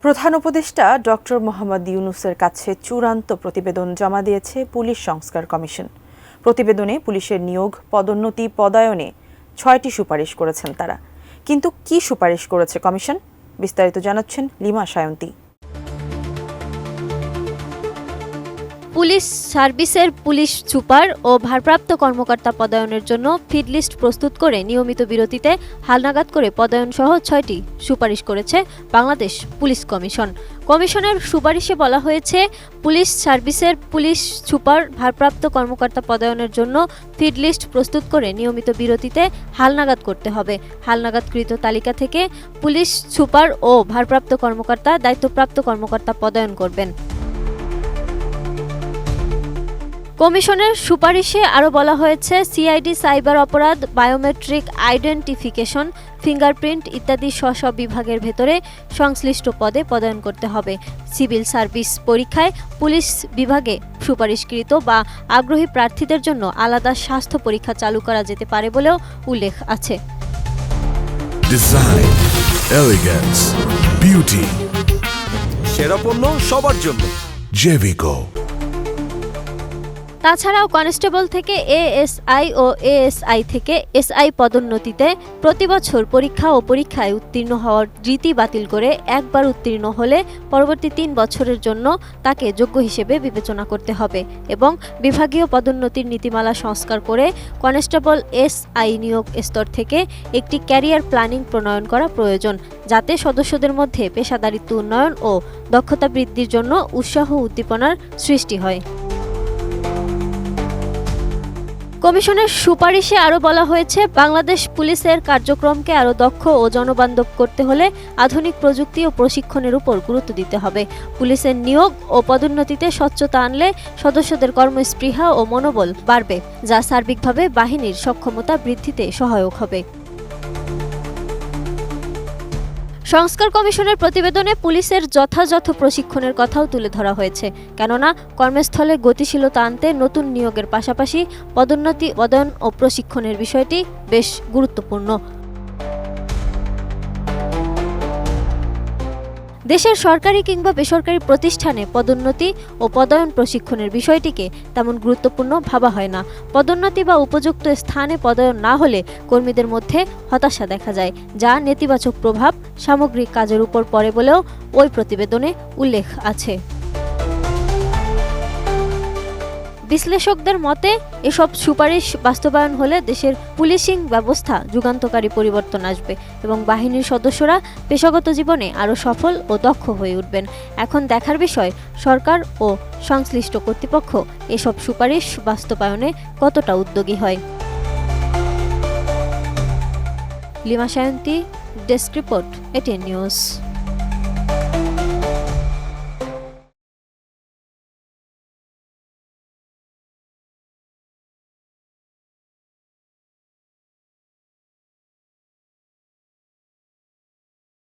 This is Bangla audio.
প্রধান উপদেষ্টা ডক্টর মোহাম্মদ ইউনূসের কাছে চূড়ান্ত প্রতিবেদন জমা দিয়েছে পুলিশ সংস্কার কমিশন। প্রতিবেদনে পুলিশের নিয়োগ, পদোন্নতি, পদায়নে ৬টি সুপারিশ করেছেন তারা। কিন্তু কি সুপারিশ করেছে কমিশন? বিস্তারিত জানাচ্ছেন লিমা সায়ন্তী। পুলিশ সার্ভিসের পুলিশ সুপার ও ভারপ্রাপ্ত কর্মকর্তা পদায়নের জন্য ফিড লিস্ট প্রস্তুত করে নিয়মিত বিরতিতে হালনাগাদ করে পদায়ন সহ ৬টি সুপারিশ করেছে বাংলাদেশ পুলিশ কমিশন। কমিশনের সুপারিশে বলা হয়েছে, পুলিশ সার্ভিসের পুলিশ সুপার ভারপ্রাপ্ত কর্মকর্তা পদায়নের জন্য ফিড লিস্ট প্রস্তুত করে নিয়মিত বিরতিতে হালনাগাদ করতে হবে। হালনাগাদকৃত তালিকা থেকে পুলিশ সুপার ও ভারপ্রাপ্ত কর্মকর্তা, দায়িত্বপ্রাপ্ত কর্মকর্তা পদায়ন করবেন। কমিশনের সুপারিশে আরও বলা হয়েছে, সিআইডি, সাইবার অপরাধ, বায়োমেট্রিক আইডেন্টিফিকেশন, ফিঙ্গারপ্রিন্ট ইত্যাদি স্ব বিভাগের ভেতরে সংশ্লিষ্ট পদে পদায়ন করতে হবে। সিভিল সার্ভিস পরীক্ষায় পুলিশ বিভাগে সুপারিশকৃত বা আগ্রহী প্রার্থীদের জন্য আলাদা স্বাস্থ্য পরীক্ষা চালু করা যেতে পারে বলেও উল্লেখ আছে। ডিজাইন, এলিগেন্স, বিউটি, সেরা পণ্য সবার জন্য জেভিকো। তাছাড়াও কনস্টেবল থেকে এএসআই ও এএসআই থেকে এসআই পদোন্নতিতে প্রতি বছর পরীক্ষা ও পরীক্ষায় উত্তীর্ণ হওয়ার রীতি বাতিল করে একবার উত্তীর্ণ হলে পরবর্তী ৩ বছরের জন্য তাকে যোগ্য হিসেবে বিবেচনা করতে হবে এবং বিভাগীয় পদোন্নতির নীতিমালা সংস্কার করে কনস্টেবল এসআই নিয়োগ স্তর থেকে একটি ক্যারিয়ার প্ল্যানিং প্রণয়ন করা প্রয়োজন, যাতে সদস্যদের মধ্যে পেশাদারিত্ব উন্নয়ন ও দক্ষতা বৃদ্ধির জন্য উৎসাহ উদ্দীপনার সৃষ্টি হয়। কমিশনের সুপারিশে আরও বলা হয়েছে, বাংলাদেশ পুলিশের কার্যক্রমকে আরও দক্ষ ও জনবান্ধব করতে হলে আধুনিক প্রযুক্তি ও প্রশিক্ষণের উপর গুরুত্ব দিতে হবে। পুলিশের নিয়োগ ও পদোন্নতিতে স্বচ্ছতা আনলে সদস্যদের কর্মস্পৃহা ও মনোবল বাড়বে, যা সার্বিকভাবে বাহিনীর সক্ষমতা বৃদ্ধিতে সহায়ক হবে। সংস্কার কমিশনের প্রতিবেদনে পুলিশের যথাযথ প্রশিক্ষণের কথাও তুলে ধরা হয়েছে, কেননা কর্মস্থলে গতিশীলতা আনতে নতুন নিয়োগের পাশাপাশি পদোন্নতি, পদায়ন ও প্রশিক্ষণের বিষয়টি বেশ গুরুত্বপূর্ণ। দেশের সরকারি কিংবা বেসরকারি প্রতিষ্ঠানে পদোন্নতি ও পদায়ন প্রশিক্ষণের বিষয়টিকে তেমন গুরুত্বপূর্ণ ভাবা হয় না। পদোন্নতি বা উপযুক্ত স্থানে পদায়ন না হলে কর্মীদের মধ্যে হতাশা দেখা যায়, যা নেতিবাচক প্রভাব সামগ্রিক কাজের উপর পড়ে বলেও ওই প্রতিবেদনে উল্লেখ আছে। বিশ্লেষকদের মতে, এসব সুপারিশ বাস্তবায়ন হলে দেশের পুলিশিং ব্যবস্থা যুগান্তকারী পরিবর্তন আসবে এবং বাহিনীর সদস্যরা পেশাগত জীবনে আরও সফল ও দক্ষ হয়ে উঠবেন। এখন দেখার বিষয়, সরকার ও সংশ্লিষ্ট কর্তৃপক্ষ এসব সুপারিশ বাস্তবায়নে কতটা উদ্যোগী হয়। Lima Sayanti, desk report, ATN news.